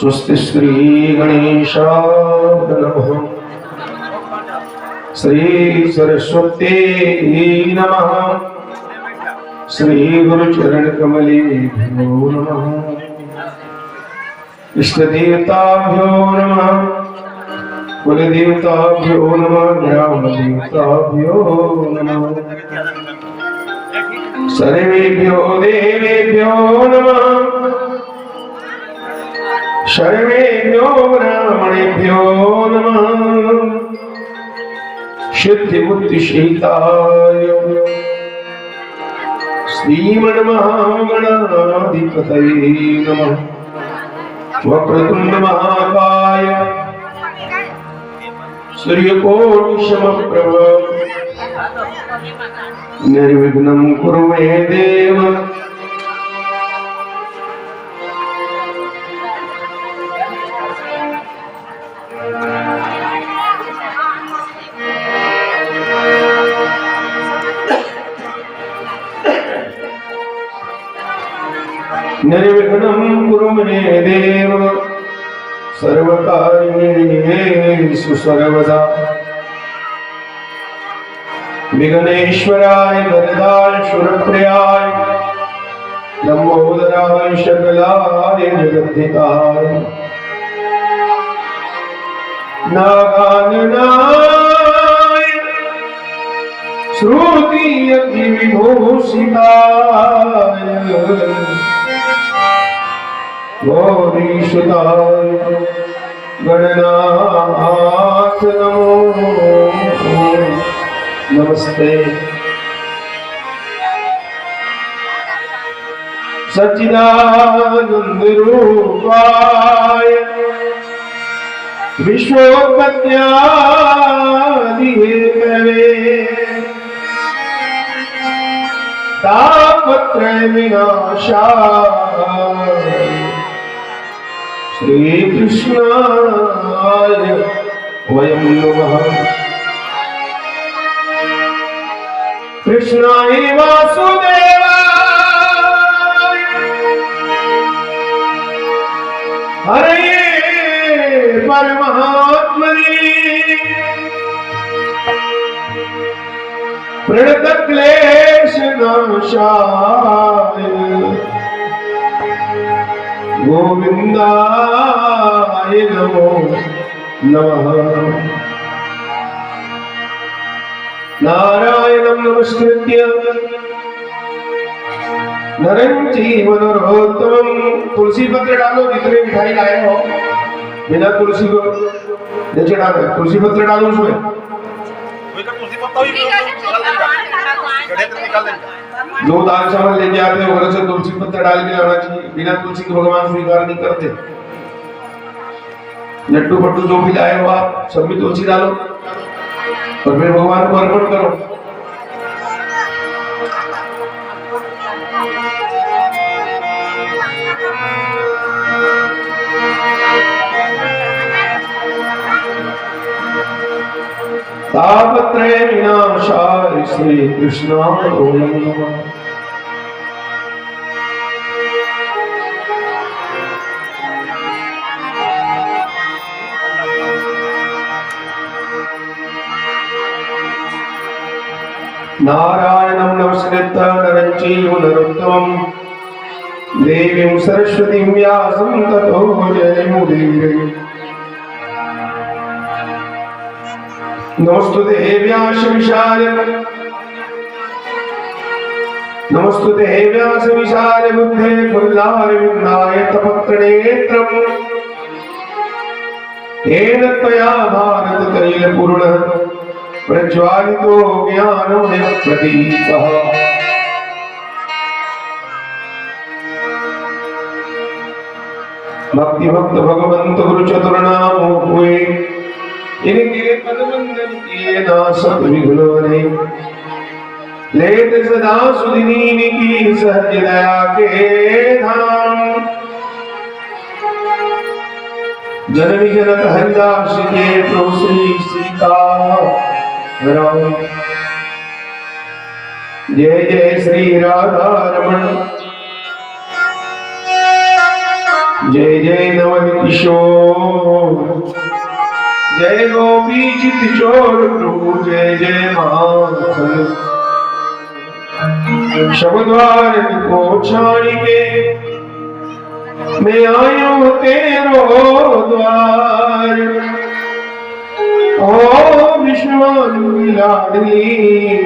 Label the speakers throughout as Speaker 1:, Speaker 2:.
Speaker 1: स्वस्ति श्री गणेशाय नमः। श्री सरस्वती नमः। श्री गुरु चरण कमलेभ्यो नमः। इष्ट देवताभ्यो नमः। कुल देवताभ्यो नमः। ग्राम देवताभ्यो नमः। सर्वेभ्यो देवेभ्यो नमः। सर्वेभ्यो ब्राह्मणेभ्यो नमः। सिद्धि बुद्धि सहिताय श्रीमन्महागणाधिपतये नमः। वक्रतुंड महाकाय सूर्यकोटि समप्रभ निर्विघ्नं कुरु मे देव। निर्विघ्नं कुरु मे देव। सर्वकार्येषु सर्वदा विघ्नेश्वराय वरदाय सुरप्रियाय लंबोदराय सकलाय जगद्धिताय नागाननाय श्रुति यज्ञ विभूषिताय गौरीसुताय गणनाथ नमो नमस्ते। सच्चिदानंद रूपाय विश्वोत्पत्त्यादि हेतवे तापत्रय विनाशाय श्री कृष्णाय वयं नमः। कृष्णाय वासुदेवाय हरे परमात्मने प्रणतक्लेशनाशाय गोविंदाय नमो नमः। नारायणं नमस्कृत्य नरं चैव नरोत्तमं। तुलसी पत्र डालो जितने मिठाई लाए हो। बिना तुलसी को नीचे डालो। तुलसी पत्र डालो उसमें। जो दाल चावल लेके आते हो घर से तुलसी पत्र डाल के लाना चाहिए। बिना तुलसी के भगवान स्वीकार नहीं करते। लड्डू पट्टू जो भी लाए हो आप सब में तुलसी डालो और फिर भगवान को अर्पण करो। तापत्रय विनाशाय श्री कृष्णाय वयं नमः। नारायणं नमस्कृत्य नरं चैव नरोत्तमं देवीं सरस्वतीं व्यासं ततो जयमुदीरये। नमस्तुते व्यासविशाल नमस्तुते व्यासविशाल बुद्धे फुल्लारविन्दाय तपत्रनेत्रम् येन त्वया भारततैलपूर्णः प्रज्वालितो ज्ञानमय प्रदीपः। भक्ति भक्त भगवंत गुरु चतुर्नामो हुए इनके पद वंदन किए नासत विघ्नों लेत सदा सुदिनीन की सहज दया के धाम। जननी जनक हरिदास के प्रभु श्री सीता राम। जय जय श्री राधा रमण जय जय नवल किशोर, जय गोपी चित चोर प्रभु, जय जय माखन। शब्द्वार को छाड़ी के मैं आयो तेरो द्वार। ओ विश्वानु लाडली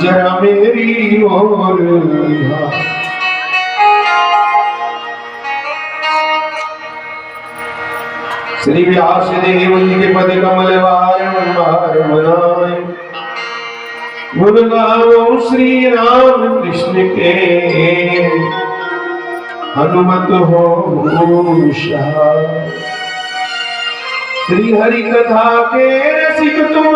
Speaker 1: जरा मेरी ओर निगाह। श्री व्यास देव के पद कमल वार मनाए। गुण गाओ श्री राम कृष्ण के, हनुमत हो सहाय। श्री हरि कथा के रसिक तुम,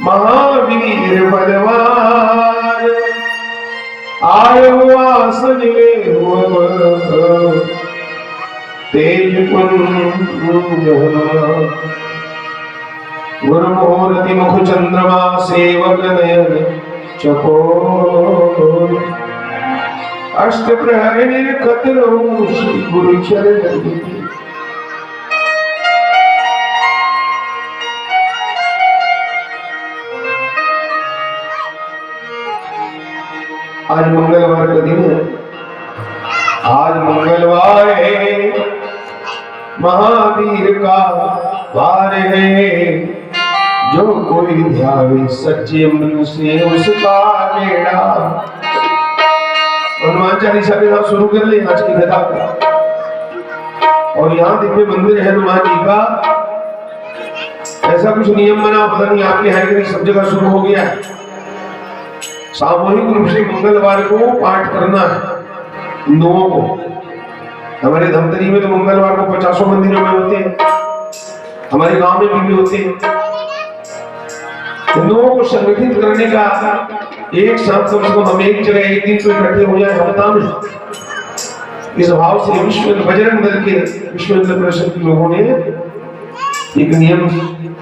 Speaker 1: महावीर बलवान। आयो आसन ले तेज पुंज। गुरुमूर्ति मुख चंद्रमा सेवक नयन चकोर। अष्ट प्रहर निर्खत श्री गुरु चरण। आज मंगलवार का दिन है। आज मंगलवार है, महावीर का वार है। जो कोई ध्यावे सच्चे मन से उसका बेड़ा। हनुमान चालीसा के नाम शुरू कर ले आज की कथा का। और यहाँ दिव्य मंदिर है हनुमान जी का। ऐसा कुछ नियम बना, पता नहीं आपके है कि सब जगह शुरू हो गया है। सामूहिक रूप से मंगलवार को पाठ करना है नौ को। हमारे धमतरी में तो मंगलवार को 50 मंदिरों में होते हैं, हमारे गांव में भी होते हैं। नौ को संगठित करने का एक साथ कम से कम हम एक जगह एक दिन तो इकट्ठे हो जाए हफ्ता में। इस भाव से विश्व बजरंग दल के विश्व परिषद के लोगों ने एक नियम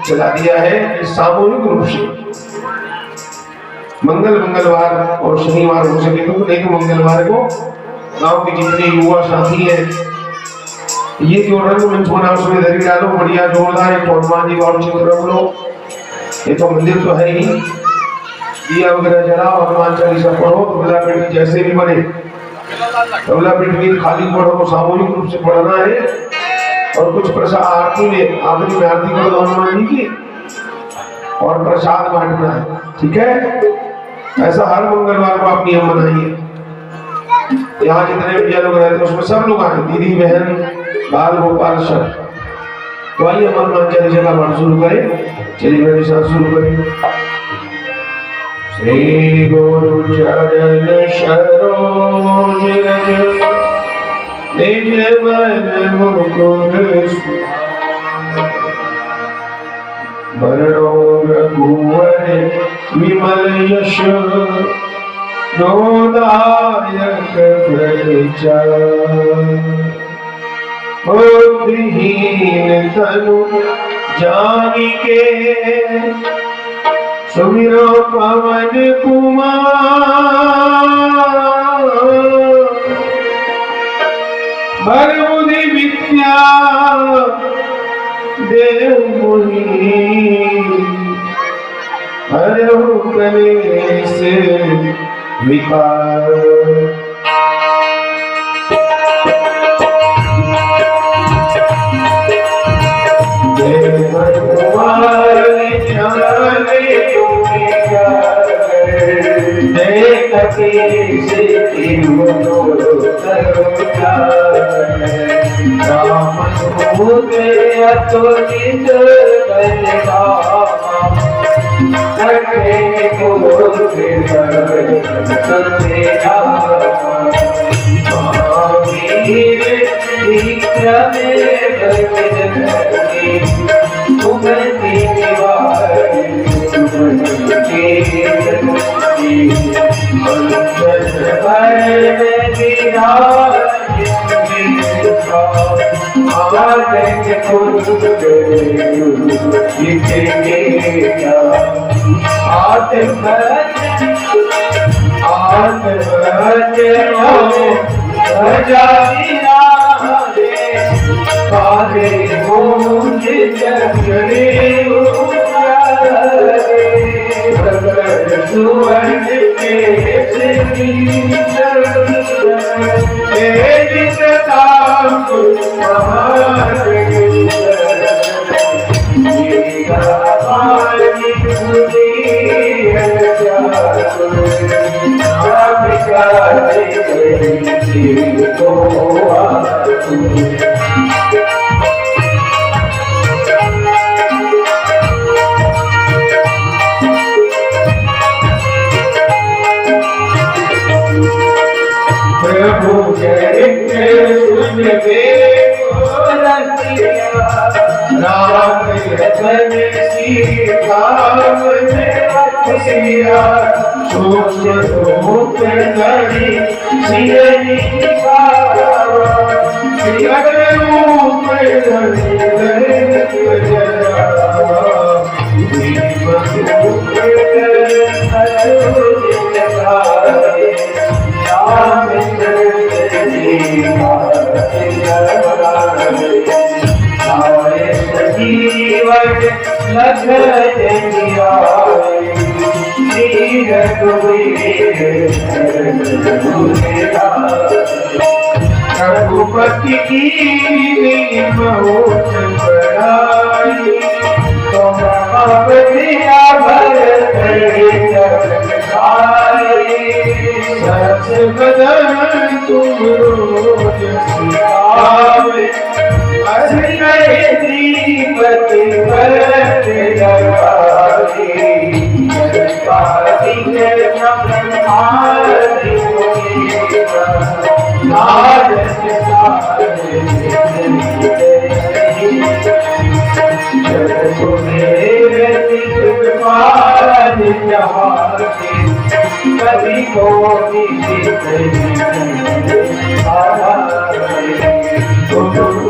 Speaker 1: चला दिया है कि सामूहिक रूप से मंगलवार और शनिवार हो सके तो एक मंगलवार को गांव के जितने युवा साथी हैं, ये जो रंगमंच बना उसमें दरी डालो, बढ़िया जोरदार एक हनुमान जी का चित्र रख लो। ये तो मंदिर तो है ही, दिया वगैरह जलाओ, हनुमान चालीसा पढ़ो। तबला पीठ जैसे भी बने, तबला पीठ भी खाली पढ़ो, सामूहिक रूप से पढ़ना है। और कुछ प्रसाद आरती में, आखिरी में आरती करो हनुमान जी की, और प्रसाद बांटना है। ठीक है, ऐसा हर मंगलवार को आप नियम बनाइए। यहाँ जितने भैया लोग रहते हैं उसमें सब लोग आए, दीदी बहन बाल गोपाल सब। तो आइए हनुमान चालीसा का पाठ शुरू करें। चलिए मेरे साथ शुरू करें। श्री गुरु चरण सरोज रज, निज मन मुकुर वरणो रघुवर विमल यश, जोदायक प्रचार। बुद्धिहीन तनु जानिके, सुमिरो पवन कुमार। बर बुद्धि विद्या देव मुनि, हरहु कलेश विकार। प्रभु चरित्र सुन राम रतन सीता सूख धरी रघुपति की बहुत बड़ाई तुम अवधिया सच बदन तुम रोज सिखावे दीपति कभी को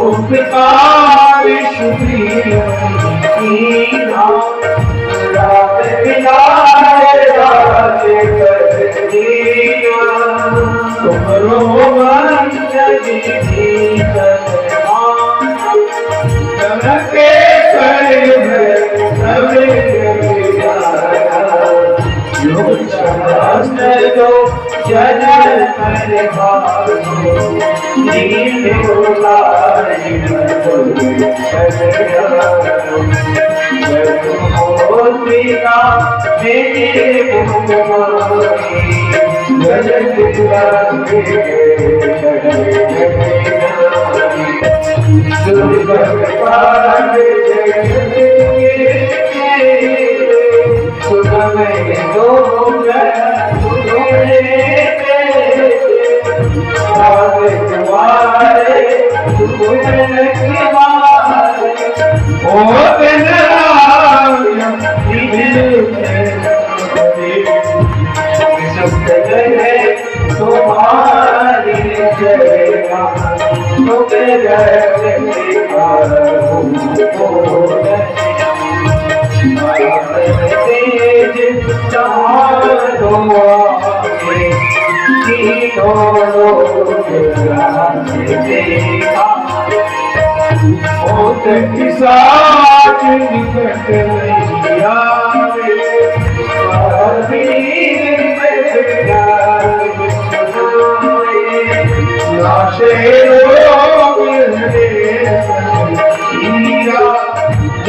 Speaker 1: उपकार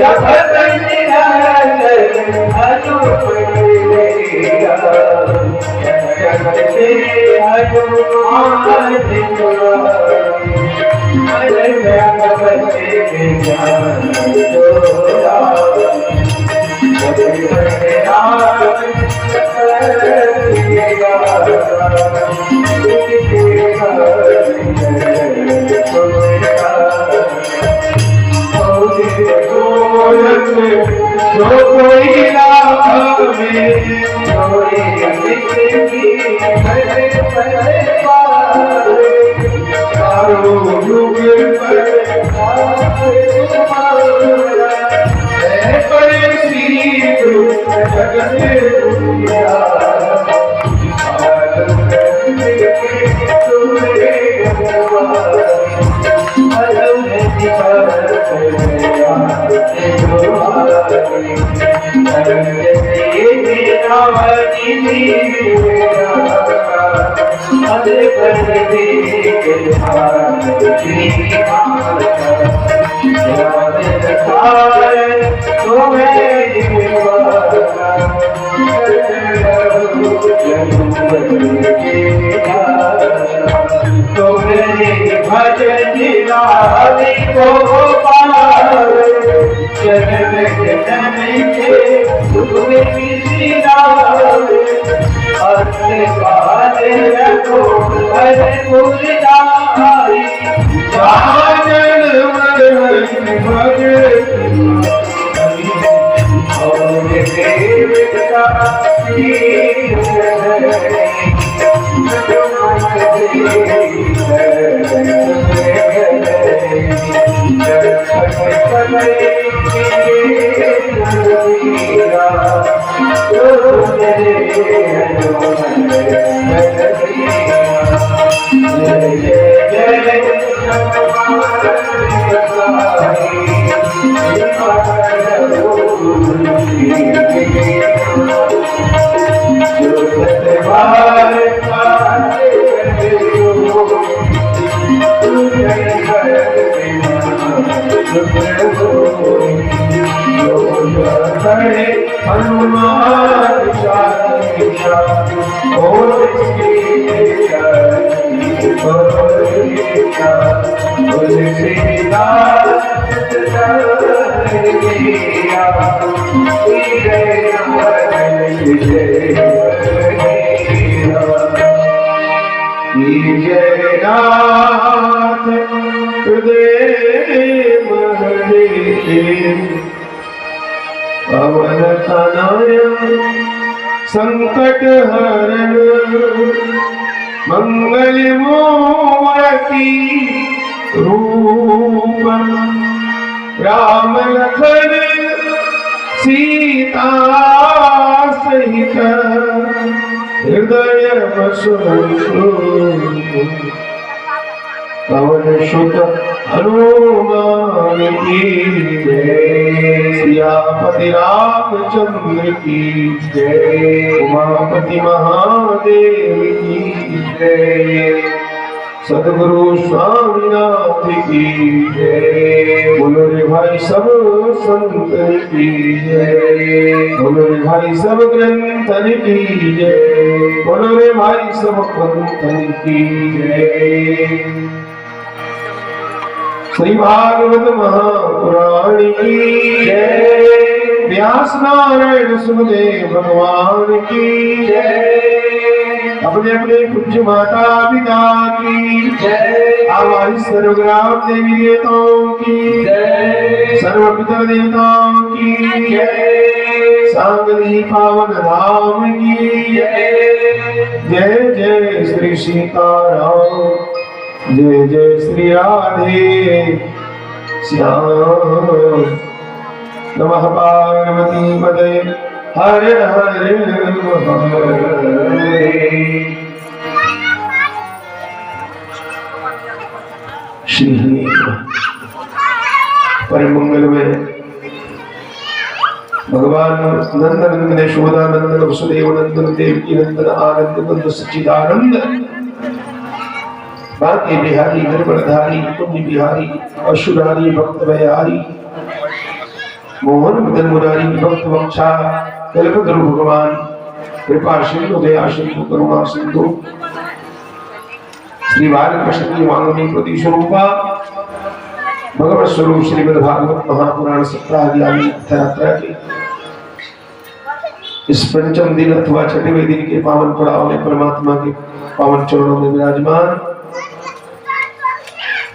Speaker 1: जगत पवन तनय संकट हरण मंगल मूर्ति रूप राम लखन सीता सहित हृदय बसु पवन सुत हनुमान की जय, सियापति रामचंद्र की जय, उमापति महादेव की जय, सद्गुरु स्वामीनाथ की जय, बोलो रे भाई सब संतन की जय, बोलो रे भाई सब ग्रंथन की जय, बोलो रे भाई सब पंथन की जय। श्री भागवत महापुराण की जय, व्यास नारायण सुखदेव भगवान की जय, अपने अपने पूज्य माता पिता की जय, हमारी सर्वग्राम देवी देवताओं की जय, सर्व पितर देवताओं की जय, सांगली पावन धाम की जय। जय जय श्री सीताराम, जय जय श्री राधे श्याम। नमः पार्वती पते हर हर महादेव। श्री परम मंगल में भगवान नंद नंदन यशोदानंदन वसुदेव नंदन देवकी नंदन आनंद नंद सच्चिदानंद बांके बिहारी निर्बलधारी पुण्य बिहारी अशुरारी भक्त भयारी मोहन मदन मुरारी भक्त वक्षा कल्पतरु भगवान कृपा सिंधु दया सिंधु करुणा सिंधु श्री बालकृष्ण की वांगनी प्रति स्वरूपा भगवत स्वरूप श्रीमद् भागवत महापुराण सप्ताह ज्ञानी यात्रा के इस पंचम दिन अथवा छठवें दिन के पावन पड़ाव में परमात्मा के पावन चरणों में विराजमान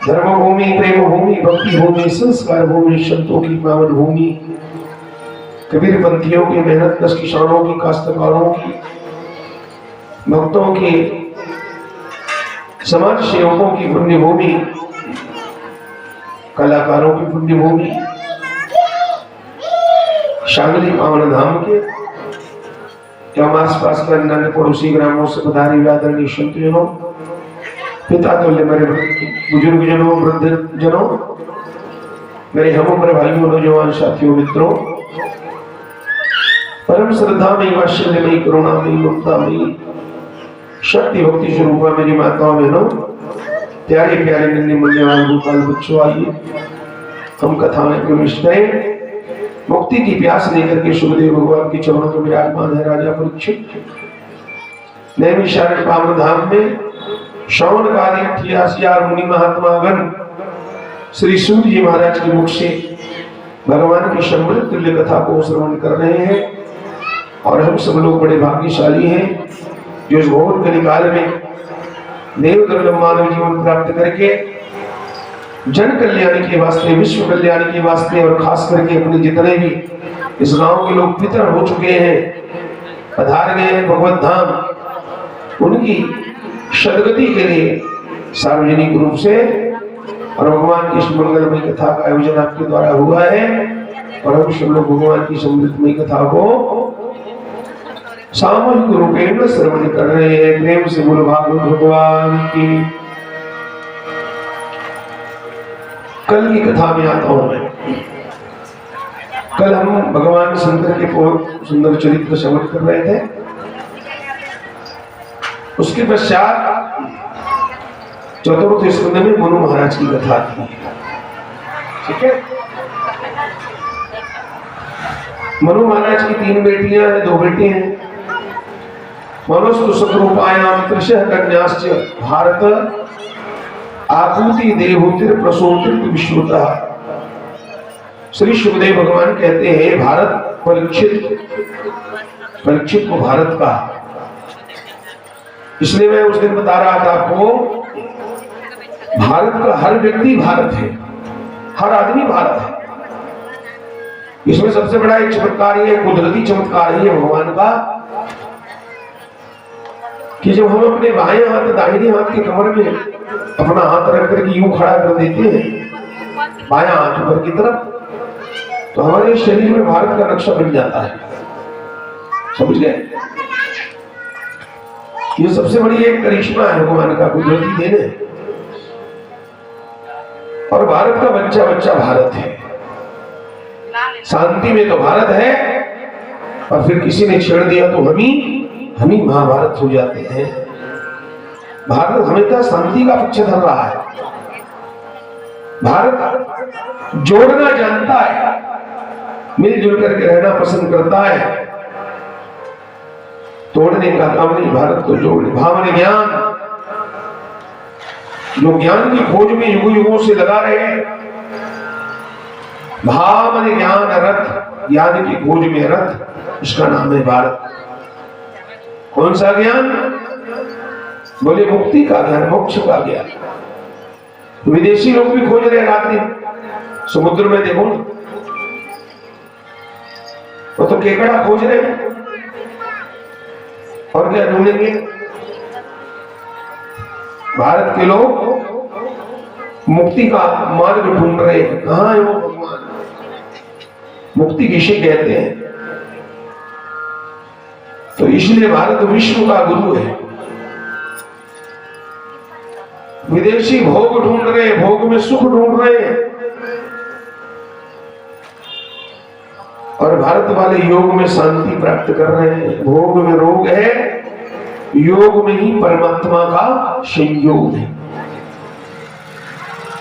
Speaker 1: धर्म भूमि, प्रेम भूमि, भक्ति भूमि, संस्कार भूमि, संतों की पावन भूमि, कबीर पंथियों की मेहनत कश किसानों की, काश्तकारों की, भक्तों की, समाज सेवकों की पुण्य भूमि, कलाकारों की पुण्य भूमि, शांगली पावन धाम के एवं आसपास के अन्य पड़ोसी ग्रामों से पधारी आदरणीय संतजनों, पिता तुल्य मेरे बुजुर्ग जनों, वृद्ध जनों, मेरे हम उम्र भाइयों, नौजवान साथियों, मित्रों, परम श्रद्धामयी, वात्सल्यमयी, करुणामयी, ममतामयी, शक्ति भक्ति स्वरूपा मेरी माताओं बहनों, प्यारे प्यारे नन्हे मूल्यवान गोपाल बच्चों, आइए हम कथा में प्रवेश करें। मुक्ति की प्यास लेकर के सुखदेव भगवान के चरणों में विराजमान है राजा परीक्षित। नैमिषारण्य पावन धाम में श्रवण कार्य 88 मुनि महात्मागण श्री सूर्य जी महाराज के मुख से भगवान की समृद्ध तुल्य कथा को श्रवण कर रहे हैं। और हम सब लोग बड़े भाग्यशाली हैं जो इस घोर कलिकाल में देव दुर्लभ मानव जीवन प्राप्त करके जन कल्याण के वास्ते, विश्व कल्याण के वास्ते और खास करके अपने जितने भी इस गांव के लोग पितर हो चुके हैं, पधार गए हैं भगवत धाम, उनकी सदगति के लिए सार्वजनिक रूप से और भगवान की इस मंगलमयी कथा का आयोजन आपके द्वारा हुआ है। और हम सब लोग भगवान की समृद्धमयी कथा को सामूहिक रूपेण श्रवण कर रहे हैं। प्रेम से बोलो भागवत भगवान की। कल की कथा में आता हूं मैं। कल हम भगवान शंकर के सुंदर चरित्र श्रवण कर रहे थे। उसके पश्चात चतुर्थ स्कंद में मनु महाराज की कथा थी। ठीक है, मनु महाराज की 3 बेटियां हैं, 2 बेटे हैं। मनुस्तु सुखरूपायाम त्रिशः कन्याश्च भारत आपूति देवहूतिर प्रसूतिर विश्रुतः। श्री सुखदेव भगवान कहते हैं, भारत परीक्षित को भारत का, इसलिए मैं उस दिन बता रहा था आपको, भारत का हर व्यक्ति भारत है, हर आदमी भारत है। इसमें सबसे बड़ा एक चमत्कार ये, कुदरती चमत्कार है भगवान का, कि जब हम अपने बाएं हाथ दाहिने हाथ के कमर में अपना हाथ रख करके यूं खड़ा कर देते हैं बायां हाथ ऊपर की तरफ, तो हमारे शरीर में भारत का नक्शा बन जाता है। समझ गए? ये सबसे बड़ी एक करिश्मा है भगवान का, कुदरती देन है। और भारत का बच्चा बच्चा भारत है। शांति में तो भारत है, और फिर किसी ने छेड़ दिया तो हम ही महाभारत हो जाते हैं। भारत हमेशा शांति का पक्ष धर रहा है। भारत जोड़ना जानता है, मिलजुल करके रहना पसंद करता है, तोड़ने का काम नहीं। भारत को जोड़ने, भावने ज्ञान, जो ज्ञान की खोज में युगों युगों से लगा रहे हैं, भावने ज्ञान रथ, ज्ञान की खोज में रथ, इसका नाम है भारत। कौन सा ज्ञान? बोले मुक्ति का ज्ञान, मोक्ष का ज्ञान। विदेशी लोग भी खोज रहे रात दिन, समुद्र में देखो ना, वो तो केकड़ा खोज रहे हैं, और क्या ढूंढेंगे? भारत के लोग मुक्ति का मार्ग ढूंढ रहे हैं। कहां है वो भगवान? मुक्ति किसे कहते हैं? तो इसलिए भारत विश्व का गुरु है। विदेशी भोग ढूंढ रहे हैं, भोग में सुख ढूंढ रहे हैं, और भारत वाले योग में शांति प्राप्त कर रहे हैं। भोग में रोग है, योग में ही परमात्मा का संयोग है।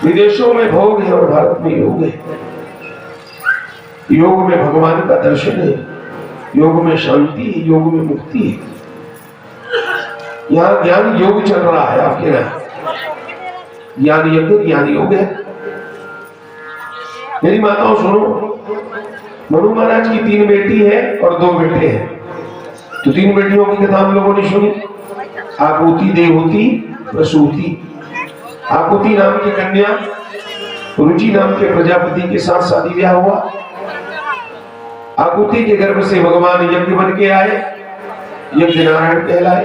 Speaker 1: विदेशों में भोग है और भारत में योग है। योग में भगवान का दर्शन है, योग में शांति है, योग में मुक्ति है। यहाँ ज्ञान योग चल रहा है आपके यहाँ, ज्ञान यज्ञ, ज्ञान योग है। मेरी माताओं सुनो, मनु महाराज की 3 बेटी है और 2 बेटे हैं। तो 3 बेटियों की कथा हम लोगों ने सुनी, आकुति, देवहूति, प्रसूति। आकुति नाम की कन्या रुचि नाम के प्रजापति के साथ शादी ब्याह हुआ। आकुति के गर्भ से भगवान यज्ञ बन के आए, यज्ञ नारायण कहलाए।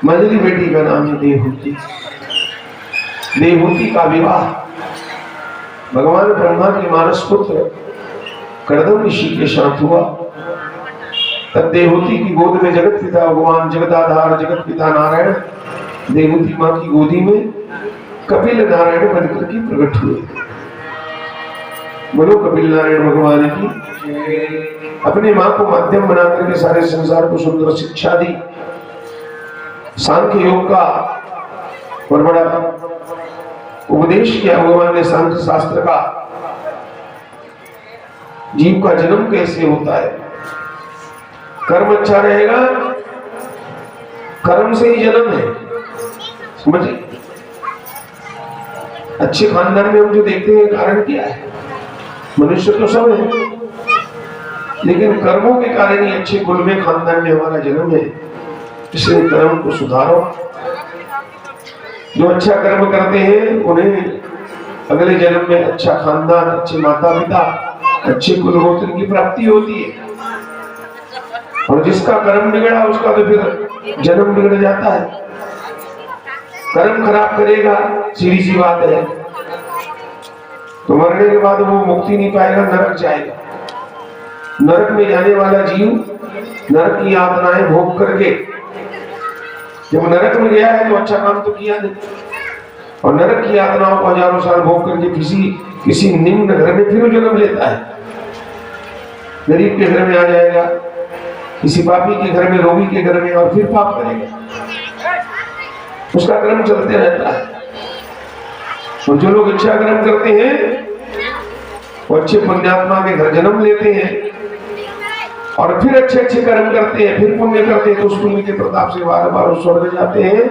Speaker 1: मंझली बेटी का नाम है देवहूति। देवहूति का विवाह भगवान ब्रह्मा के मानस पुत्र कर्दम ऋषि के साथ हुआ। तब देवहूति की गोद में जगत पिता भगवान, जगदाधार जगत पिता नारायण, देवहूति मां की गोदी में कपिल नारायण बनकर के प्रकट हुए। बोलो कपिल नारायण भगवान की। अपने मां को माध्यम बना करके सारे संसार को सुंदर शिक्षा दी, सांख्य योग का और बड़ा उपदेश किया भगवान ने सांख्य शास्त्र का। जीव का जन्म कैसे होता है, कर्म अच्छा रहेगा, कर्म से ही जन्म है, समझिए। अच्छे खानदान में हम जो देखते हैं कारण क्या है, मनुष्य तो सब है, लेकिन कर्मों के कारण ही अच्छे कुल में खानदान में हमारा जन्म है। इसलिए कर्म को सुधारो। जो अच्छा कर्म करते हैं उन्हें अगले जन्म में अच्छा खानदान, अच्छे माता पिता, अच्छे कुलगोत्र की प्राप्ति होती है। और जिसका कर्म बिगड़ा उसका तो फिर जन्म बिगड़ जाता है। कर्म खराब करेगा, सीधी सी बात है, तो मरने के बाद वो मुक्ति नहीं पाएगा, नरक जाएगा। नरक में जाने वाला जीव नरक की यातनाएं भोग करके, जब नरक में गया है तो अच्छा काम तो किया नहीं, और नरक की यातनाओं को हजारों साल भोग करके किसी निम्न घर में फिर जन्म लेता है। गरीब के घर में आ जाएगा, किसी पापी के घर में, रोगी के घर में, और फिर पाप करेगा। उसका कर्म चलते रहता है। और जो लोग अच्छा कर्म करते हैं वो अच्छे पुण्यात्मा के घर जन्म लेते हैं, और फिर अच्छे अच्छे कर्म करते हैं, फिर पुण्य करते हैं, तो उस पुण्य के प्रताप से बार बार उस स्वर्ग जाते हैं,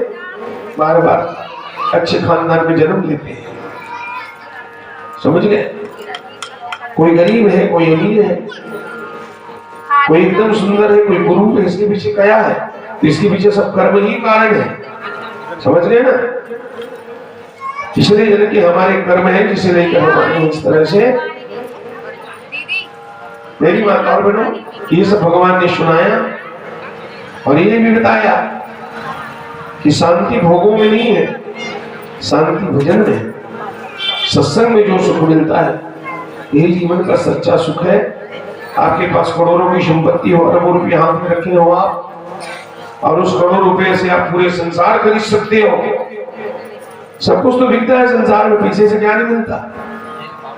Speaker 1: बार बार अच्छे खानदान में जन्म लेते हैं। समझ गए? कोई गरीब है, कोई अमीर है, कोई एकदम सुंदर है, कोई गुरु है, इसके पीछे क्या है? तो इसके पीछे सब कर्म ही कारण है। समझ गए ना? इसलिए कि हमारे कर्म है जिसे लेकर हमारे इस तरह से। मेरी माता और बहनों, ये सब भगवान ने सुनाया और ये भी बताया कि शांति भोगों में नहीं है, शांति भजन में है। सत्संग में जो सुख मिलता है यही जीवन का सच्चा सुख है। आपके पास करोड़ों की संपत्ति हो, अरबों रुपये हाथ में रखे हो आप, और उस करोड़ रुपए से आप पूरे संसार खरीद सकते हो। सब कुछ तो बिकता है संसार में, पैसे से क्या नहीं मिलता?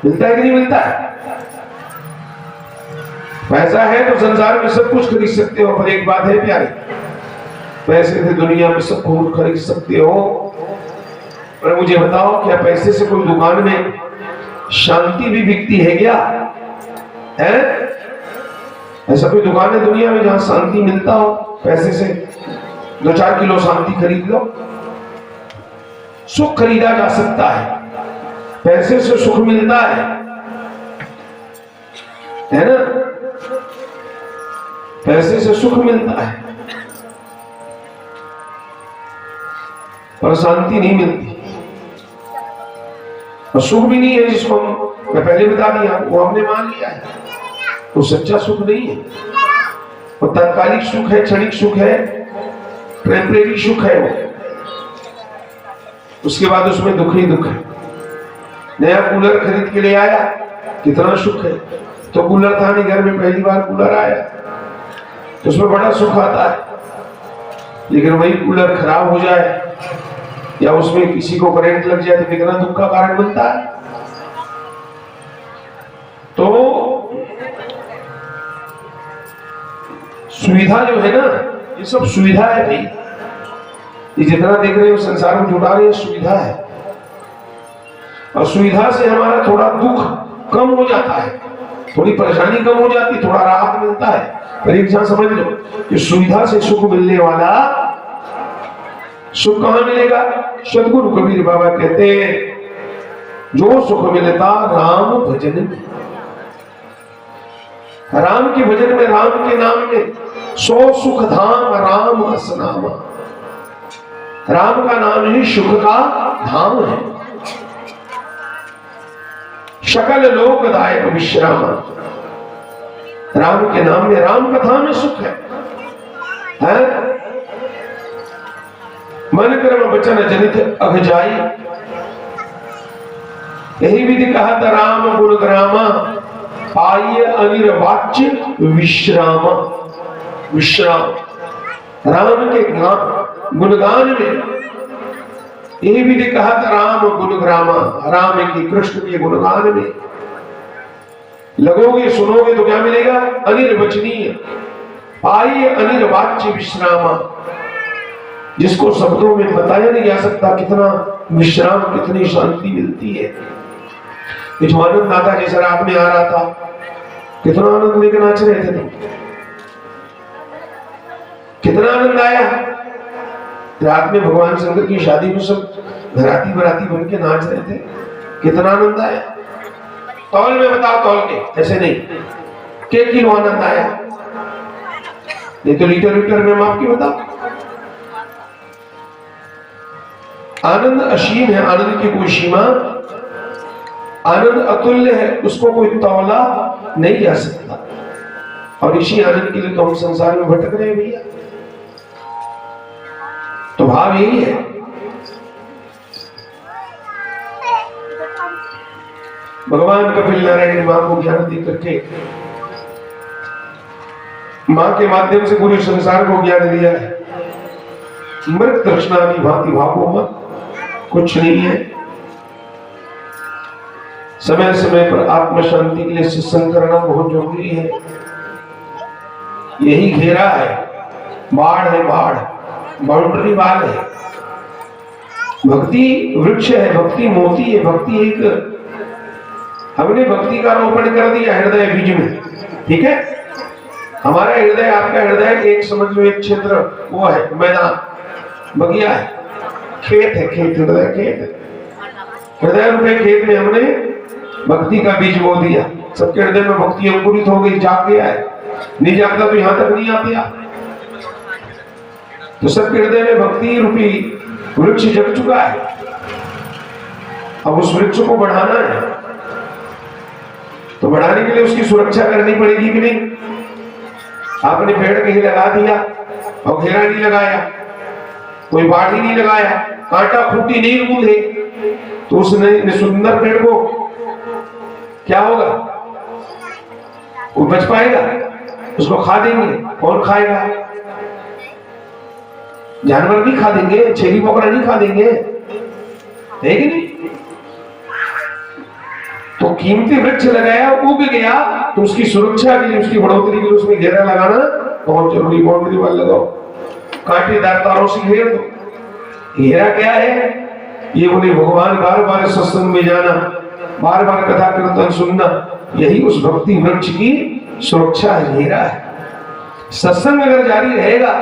Speaker 1: मिलता है कि नहीं मिलता है? पैसा है तो संसार में सब कुछ खरीद सकते हो। पर एक बात है प्यारे, पैसे से दुनिया में सब कुछ खरीद सकते हो, पर मुझे बताओ क्या पैसे से कोई दुकान में शांति भी बिकती है क्या? है ऐसा कोई दुकान है दुनिया में जहां शांति मिलता हो? पैसे से 2-4 किलो शांति खरीद लो। सुख खरीदा जा सकता है, पैसे से सुख मिलता है ना? पैसे से सुख मिलता है पर शांति नहीं मिलती, और सुख भी नहीं है जिसको मैं पहले बता दिया, वो हमने मान लिया है, वो सच्चा सुख नहीं है। वो तात्कालिक सुख है, क्षणिक सुख है, टेम्परेरी सुख है वो। उसके बाद उसमें दुख ही दुख है। नया कूलर खरीद के ले आया, कितना सुख है। तो कूलर था नहीं घर में, पहली बार कूलर आया तो उसमें बड़ा सुख आता है। लेकिन वही कूलर खराब हो जाए या उसमें किसी को करंट लग जाए तो कितना दुख का कारण बनता है। तो सुविधा जो है ना, ये सब सुविधा है भाई। ये जितना देख रहे हो संसार में जुटा रहे हैं, सुविधा है। और सुविधा से हमारा थोड़ा दुख कम हो जाता है, थोड़ी परेशानी कम हो जाती, थोड़ा राहत मिलता है। पर एक जहां समझ लो कि सुविधा से सुख मिलने वाला सुख कहां मिलेगा? सदगुरु कबीर बाबा कहते हैं, जो सुख मिलता राम भजन में। राम के भजन में, राम के नाम में 100 सुख धाम राम असनामा। राम का नाम ही सुख का धाम है। सकल लोकदायक विश्राम। राम के नाम में, राम कथा में सुख है? मन कर्म वचन जनित अघ जाई। यही विधि कहा था, राम गुण ग्रामा पाइय अनिर्वाच्य विश्राम। विश्राम राम के गुणगान में। यही विधि कहा था, राम गुण ग्रामा, राम की कृष्ण के गुणगान में। लगोगे सुनोगे तो क्या मिलेगा? अनिर्वचनीय पाई अनिर्वाच्य विश्रामा, जिसको शब्दों में बताया नहीं जा सकता कितना विश्राम, कितनी शांति मिलती है। ये जो आनंद आता जैसे रात में आ रहा था, कितना आनंद लेकर नाच रहे थे तुम, कितना आनंद आया। रात में भगवान शंकर की शादी में सब घराती बराती बन के नाच रहे थे, कितना आनंद आया। तौल में बताओ, तौल के ऐसे नहीं, के किलो आनंद आया, नहीं तो लीटर लीटर में माप के बताओ। आनंद असीम है, आनंद की कोई सीमा, आनंद अतुल्य है, उसको कोई तौला नहीं जा सकता। और इसी आनंद के लिए तो हम संसार में भटक रहे हैं भैया। तो भाव यही है। भगवान कपिल नारायण मां को ज्ञान दे करके, मां के माध्यम से पूरे संसार को ज्ञान दिया है। मृत तृष्णा की भांति भावो मत, कुछ नहीं है। समय समय पर आत्म शांति के लिए सत्संग करना बहुत जरूरी है। यही घेरा है, बाढ़ है, बाढ़ बाउंड्री वाल है। भक्ति वृक्ष है, भक्ति मोती है, भक्ति एक, हमने भक्ति का रोपण कर दिया हृदय बीज में, ठीक है। हमारा हृदय, आपका हृदय एक समझ लो एक क्षेत्र वो है, मैदान बगिया है, खेत है, खेत हृदय खेत है। हृदय रूपे खेत में हमने भक्ति का बीज बो दिया। सबके हृदय में भक्ति अंकुरित हो गई, जाग गया है। नहीं जागता तो यहां तक नहीं आती आप। तो सबके हृदय में भक्ति रूपी वृक्ष जग चुका है। अब उस वृक्ष को बढ़ाना है, तो बढ़ाने के लिए उसकी सुरक्षा करनी पड़ेगी कि नहीं। आपने पेड़ कहीं लगा दिया और घेरा नहीं लगाया, कोई बाढ़ ही नहीं लगाया, कांटा खूंटी नहीं गूंथे, तो उसने सुंदर पेड़ को क्या होगा? वो बच पाएगा? उसको खा देंगे, कौन खाएगा? जानवर भी खा देंगे, छेली बोकरा नहीं खा देंगे, है कि नहीं। तो कीमती वृक्ष लगाया, उग गया, तो उसकी सुरक्षा के लिए, उसकी बढ़ोतरी के लिए उसमें घेरा लगाना बहुत जरूरी। बाउंड्री वाल लगाओ, कांटेदार तारों से घेर दो। घेरा क्या है? ये बोले भगवान बार बार सत्संग में जाना, बार बार कथा कीर्तन सुनना, यही उस भक्ति वृक्ष की सुरक्षा है, घेरा है। सत्संग अगर जारी रहेगा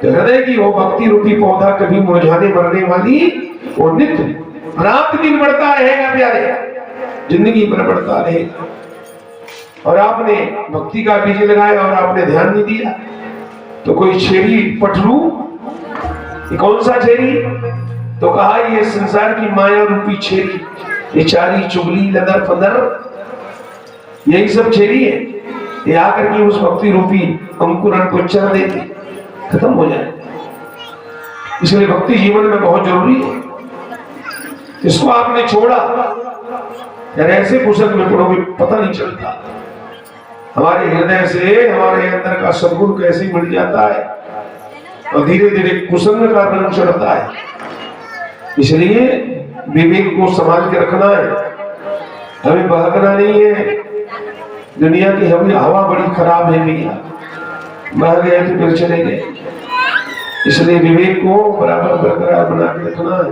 Speaker 1: तो हृदय की वो भक्ति रूपी पौधा कभी मुरझाने मरने वाली वो नित्य रात दिन बढ़ता रहेगा प्यारे, जिंदगी भर बढ़ता रहेगा। और आपने भक्ति का बीज लगाया और आपने ध्यान नहीं दिया, तो कोई छेरी पटरू, ये कौन सा छेरी? तो कहा ये संसार की माया रूपी छेरी, ये चारी चुगली लदर फदर, यही सब छेरी है। ये आकर के उस भक्ति रूपी अंकुरण को चर देती, खत्म हो जाए। इसलिए भक्ति जीवन में बहुत जरूरी है। इसको आपने छोड़ा, यार ऐसे पुस्तक में पढ़ोगे पता नहीं चलता हमारे हृदय से हमारे अंदर का सद्गुण कैसे मिल जाता है, और धीरे धीरे कुसंग का रंग चढ़ता है। इसलिए विवेक को संभाल के रखना है, हमें बहकना नहीं है। दुनिया की हवा बड़ी खराब है भैया, बह गए तो फिर चले गए। इसलिए विवेक को बराबर बरकरार बना के रखना है।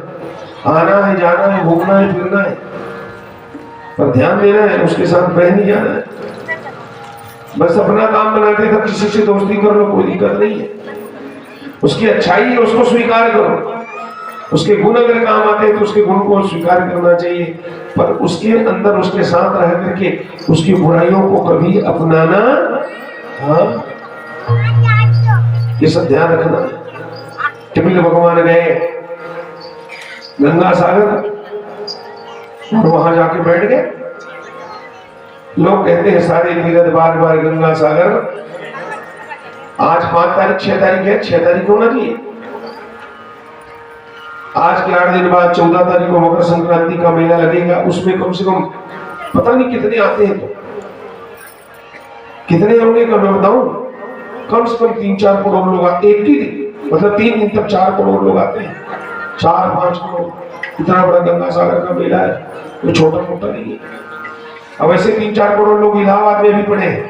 Speaker 1: आना है, जाना है, घूमना है, फिरना है, पर ध्यान देना है, उसके साथ बह नहीं जाना है। बस अपना काम बनाते तब किसी से दोस्ती कर लो, कोई दिक्कत नहीं है। उसकी अच्छाई है, उसको स्वीकार करो। उसके गुण अगर काम आते हैं तो उसके गुण को स्वीकार करना चाहिए, पर उसके अंदर उसके साथ रह करके उसकी बुराइयों को कभी अपनाना, हाँ, ये सब ध्यान रखना है। कपिल भगवान गए गंगा सागर और वहां जाके बैठ गए। लोग कहते हैं सारे तीर्थ बार बार गंगा सागर। आज 5 तारीख 6 तारीख है, 6 तारीख होना चाहिए। आज के 8 दिन बाद 14 तारीख को मकर संक्रांति का मेला लगेगा। उसमें कम से कम पता नहीं कितने आते हैं, तो कितने होंगे कम मैं बताऊं, कम से कम 3-4 करोड़ लोग आते हैं एक ही दिन, मतलब 3 दिन तक 4 करोड़ लोग आते हैं, 4-5 करोड़। इतना बड़ा गंगा सागर का मेला है, तो छोटा मोटा नहीं है। अब ऐसे 3-4 करोड़ लोग इलाहाबाद में भी पड़े हैं।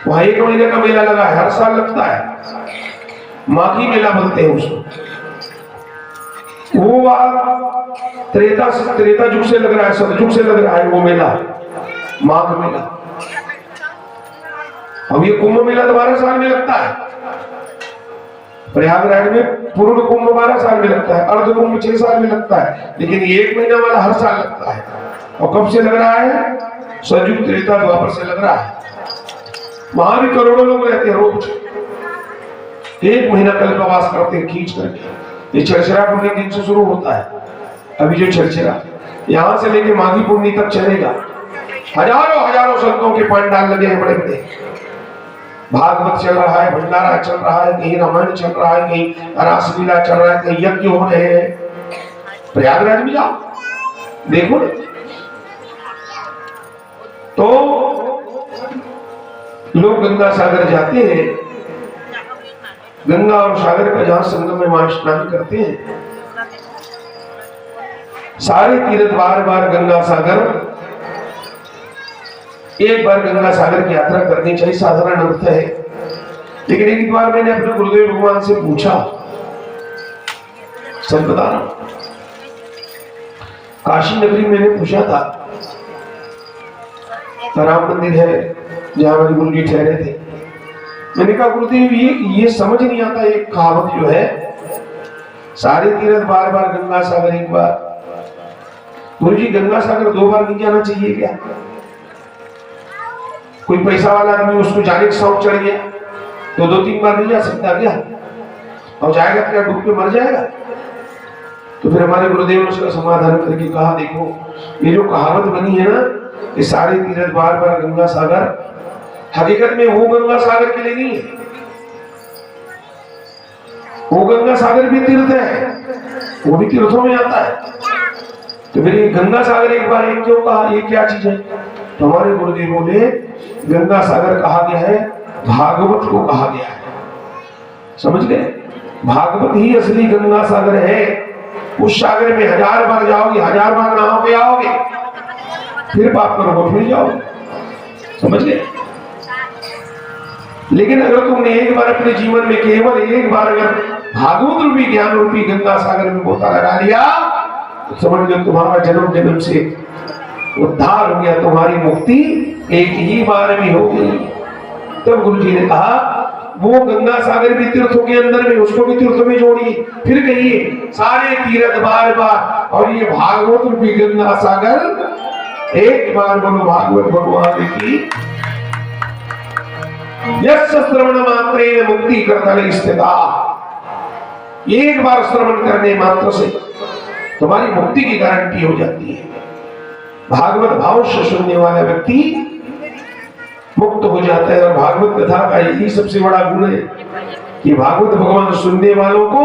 Speaker 1: वहां 1 महीने का मेला लगा है, हर साल लगता है, माघी मेला बोलते हैं उसको। वो त्रेता युग से लग रहा है, सतयुग से लग रहा है वो मेला, माघ मेला। अब ये कुंभ मेला 12 साल में लगता है। प्रयागराज में पूर्ण कुंभ 12 साल में लगता है, अर्ध कुंभ 6 साल में लगता है, लेकिन 1 महीना वाला हर साल लगता है। और कब से लग रहा है? सतयुग, त्रेता, द्वापर से लग रहा है। वहां भी करोड़ों लोग रहते हैं रोज, 1 महीना कल्पवास करते हैं खींच करके। ये छरछरा पुण्य दिन से शुरू होता है। अभी जो छरछरा यहां से लेके माघी पुण्य तक चलेगा, हजारों संतों के पंडाल लगे हैं बड़े बड़े। भागवत चल रहा है, भंडारा चल रहा है, कहीं रामायण चल रहा है, कहीं रासलीला चल रहा है, कहीं यज्ञ हो रहे हैं। प्रयागराज में जाओ देखो ना। तो लोग गंगा सागर जाते हैं, गंगा और सागर का जहां संगम में वहां स्नान करते हैं। सारे तीर्थ बार बार गंगा सागर, एक बार गंगा सागर की यात्रा करनी चाहिए, साधारण अर्थ है। लेकिन एक बार मैंने अपने गुरुदेव भगवान से पूछा, सच बता रहा हूं, काशी नगरी मैंने पूछा था, राम मंदिर है जहां हमारे गुरु जी ठहरे थे। मैंने कहा गुरुदेव ये समझ नहीं आता, ये कहावत जो है, सारे तीर्थ बार बार गंगा सागर एक बार। गुरु जी गंगा सागर 2 बार नहीं जाना चाहिए क्या? कोई पैसा वाला आदमी उसको जाने का शौक चढ़ गया तो 2-3 बार नहीं जा सकता क्या? और जाएगा क्या डूब के मर जाएगा? तो फिर हमारे गुरुदेव ने उसका समाधान करके कहा, देखो ये जो कहावत बनी है ना, ये सारे तीर्थ बार बार गंगा सागर, हकीकत में वो गंगा सागर के लिए नहीं है। वो गंगा सागर भी तीर्थ है, वो भी तीर्थों में आता है। तो फिर ये गंगा सागर एक बार एक क्यों कहा? ये क्या चीज है? तो हमारे गुरुदेव बोले गंगा सागर कहा गया है, भागवत को कहा गया है। समझ गए? भागवत ही असली गंगा सागर है। उस सागर में 1000 बार जाओगे, 1000 बार नहा के आओगे, फिर पाप करोगे, फिर जाओगे। समझ गए? लेकिन अगर तुमने एक बार अपने जीवन में केवल एक बार अगर भागवत रूपी ज्ञान रूपी गंगा सागर में गोता लगा लिया, तो समझ लो तुम्हारा जन्म जन्म से उद्धार हो गया, तुम्हारी मुक्ति एक ही बार में हो गई। तब गुरु जी ने कहा वो गंगा सागर भी तीर्थों के अंदर में, उसको भी तीर्थों में जोड़िए। फिर कहिए सारे तीर्थ बार बार, और ये भागवत रूपी गंगा सागर एक बार बोलो भागवत भगवान की। यस्य श्रवण मात्रेण मुक्ति करतले स्थिता। एक बार श्रवण करने मात्र से तुम्हारी मुक्ति की गारंटी हो जाती है। भागवत भाव से सुनने वाला व्यक्ति मुक्त हो जाता है। और भागवत कथा का यही सबसे बड़ा गुण है कि भागवत भगवान सुनने वालों को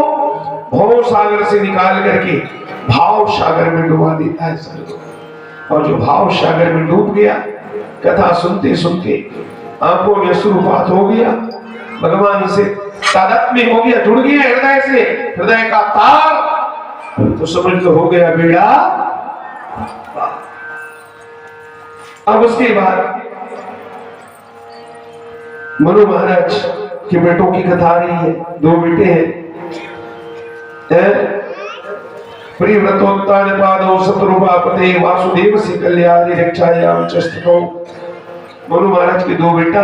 Speaker 1: भव सागर से निकाल करके भाव सागर में डुबा देता है सबको। और जो भाव सागर में डूब गया, कथा सुनते सुनते आंखों में अश्रुपात हो गया, भगवान से तादात्म्य हो गया, जुड़ गया हृदय से, हृदय का तार, तो समझ लो हो गया बेड़ा। अब उसके बाद मनु महाराज के बेटों की कथा आ रही है। 2 बेटे हैं, प्रियव्रतोत्तान पादौ शत्रुपापते वासुदेव से कल्याणी रक्षायाम च स्थितौ। मनु महाराज के 2 बेटा,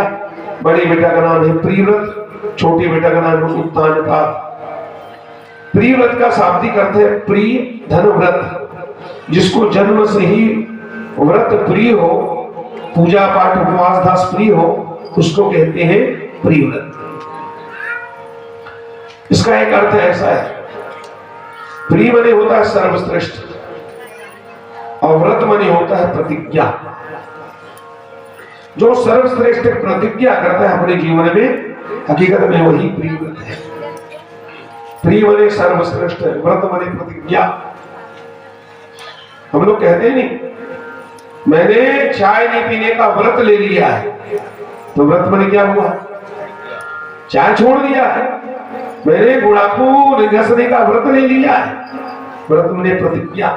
Speaker 1: बड़े बेटा का नाम है प्रियव्रत, छोटे बेटा का नाम है उत्तानपाद। प्रियव्रत का शाब्दिक अर्थ है प्रिय धन व्रत। जिसको जन्म से ही व्रत प्रिय हो, पूजा पाठ उपवास दास प्रिय हो, उसको कहते हैं प्रियव्रत। इसका एक अर्थ ऐसा है, प्रिय मने होता है सर्वश्रेष्ठ, और व्रत मने होता है प्रतिज्ञा। जो सर्वश्रेष्ठ प्रतिज्ञा करता है अपने जीवन में, हकीकत में वही प्रियव्रत है। प्रिय मने सर्वश्रेष्ठ, व्रत मने प्रतिज्ञा। हम लोग कहते हैं नहीं, मैंने चाय नहीं पीने का व्रत ले लिया है, तो व्रत मने क्या हुआ? चाय छोड़ दिया है। मैंने गुड़ाखू घसने का व्रत ले लिया है, व्रत मने प्रतिज्ञा।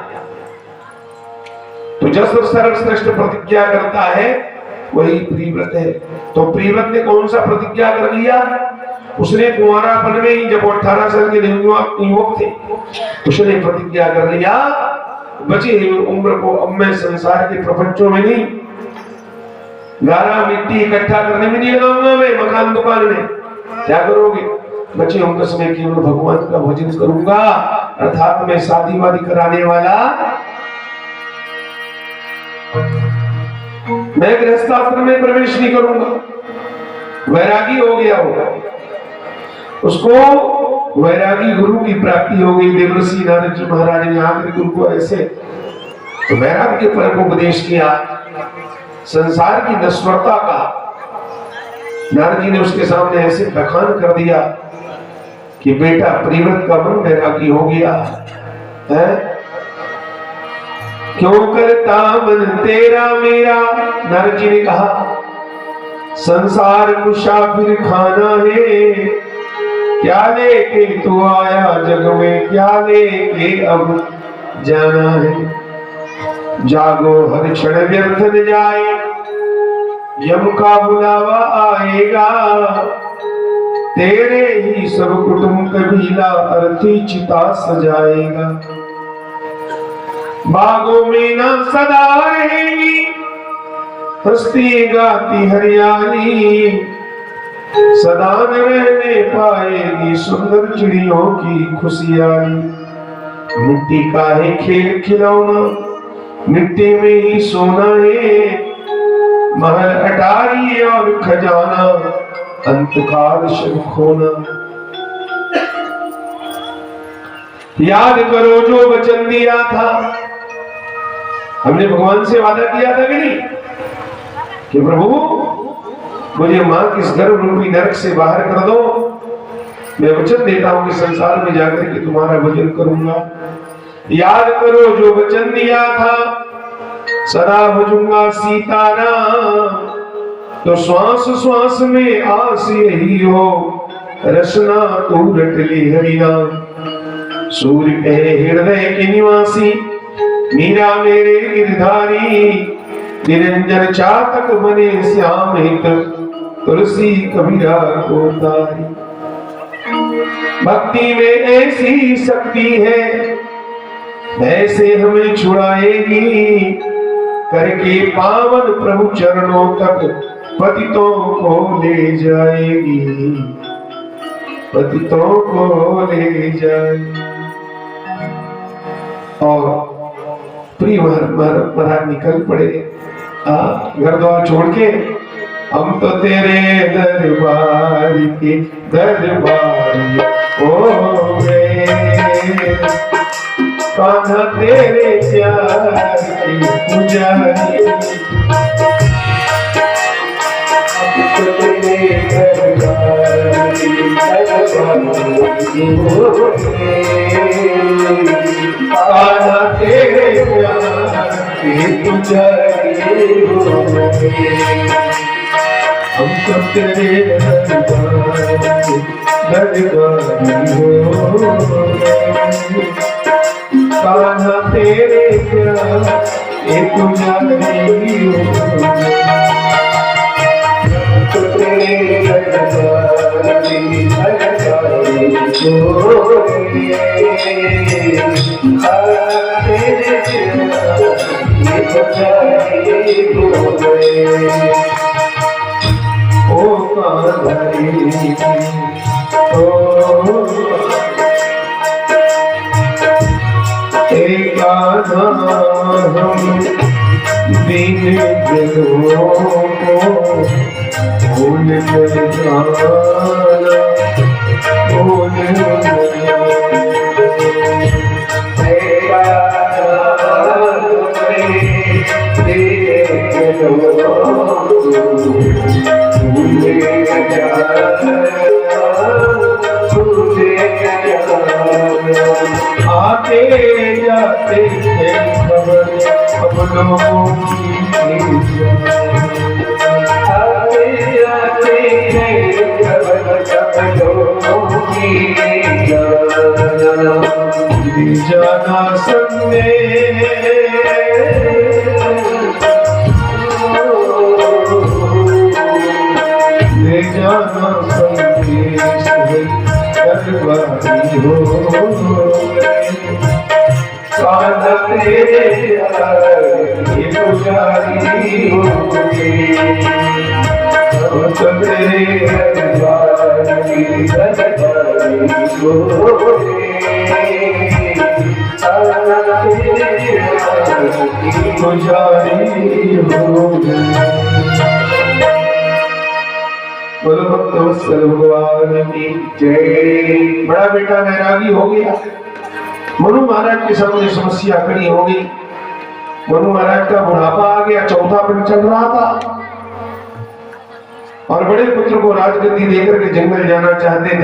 Speaker 1: तो जस सर्वश्रेष्ठ प्रतिज्ञा करता है वही प्रियव्रत है। तो प्रियव्रत ने कौन सा प्रतिज्ञा कर लिया? उसने कुंवारापन में ही, जब 18 साल के युवक थे, उसने प्रतिज्ञा कर लिया बची हुई उम्र को अब मैं संसार के प्रपंचों में नहीं, गारा मिट्टी इकट्ठा करने में नहीं लगाऊंगा, मैं मकान दुकान में। क्या करोगे? बचे उम्र समय केवल भगवान का भजन करूंगा, अर्थात मैं शादी वादी कराने वाला, मैं गृहस्थाश्रम में प्रवेश नहीं करूंगा। वैरागी हो गया होगा, उसको वैरागी गुरु की प्राप्ति हो गई। देवर्षि नारद जी महाराज ने आकर गुरु को ऐसे वैराग्य के परम उपदेश किया, संसार की नश्वरता का नारद जी ने उसके सामने ऐसे बखान कर दिया कि बेटा प्रियव्रत का मन वैरागी हो गया है। क्यों करता मन तेरा मेरा? नारद जी ने कहा संसार मुसाफिर खाना है, क्या लेके तू आया जग में, क्या लेके अब जाना है। जागो हर क्षण व्यर्थ न जाए, यम का बुलावा आएगा, तेरे ही सब कुटुंब कबीला अर्थी चिता सजाएगा। बागों में ना सदा रहेगी हंसती गाती हरियाली, सदा न रहने पाएगी सुंदर चिड़ियों की खुशियाली। मिट्टी का है खेल खिलौना, मिट्टी में ही सोना है, महल अटारी और खजाना, अंतकाल शब खोना। याद करो जो वचन दिया था, हमने भगवान से वादा किया था कि नहीं कि प्रभु मुझे मां किस गर्भ रूपी नरक से बाहर कर दो, मैं वचन देता हूं कि संसार में जाकर के तुम्हारा भजन करूंगा। याद करो जो वचन दिया था, सदा भजूंगा सीताराम। तो श्वास श्वास में आस यही हो, रसना तू रट ली हरिनाम। सूर्य कहे हृदय के निवासी, मीरा मेरे गिरधारी, निरंजन चातक बने श्याम हित, तुलसी कबीरा को तारी। भक्ति में ऐसी शक्ति है, ऐसे हमें छुड़ाएगी, करके पावन प्रभु चरणों तक पतितों को ले जाएगी, पतितों को ले जाएगी। और प्रिय महाराज निकल पड़े घर द्वार छोड़ के। हम तो तेरे दरबार के दरबारी हो गए, कान्हा तेरे प्यार की पुजारी। हम तो तेरे दरबार के दरबारी हो गए, कान्हा तेरे प्यार की पुजारी हो गए। हम तो तेरे दरबारी हो गए, कान्हा तेरे प्यार की पुजारी हो गए। हम तो तेरे दरबारी हो गए, कान्हा तेरे प्यार की पुजारी हो गए। ओ कान्हारी ओ कान्हा, हम दीन जनों को भूल कर जाना, भूल आते जाते हैं खबर हम लोगों की, आते जाते हैं खबर हम लोगों की, जाना संदेश पुजारी बोलो भक्त वत्सल भगवान की जय। बड़ा बेटा वैरागी हो गया। मनु महाराज के सामने समस्या खड़ी हो गई। मनु महाराज का बुढ़ापा आ गया, चौथा पिंड चल रहा था और बड़े पुत्र को राजगद्दी देकर के जंगल जाना चाहते थे।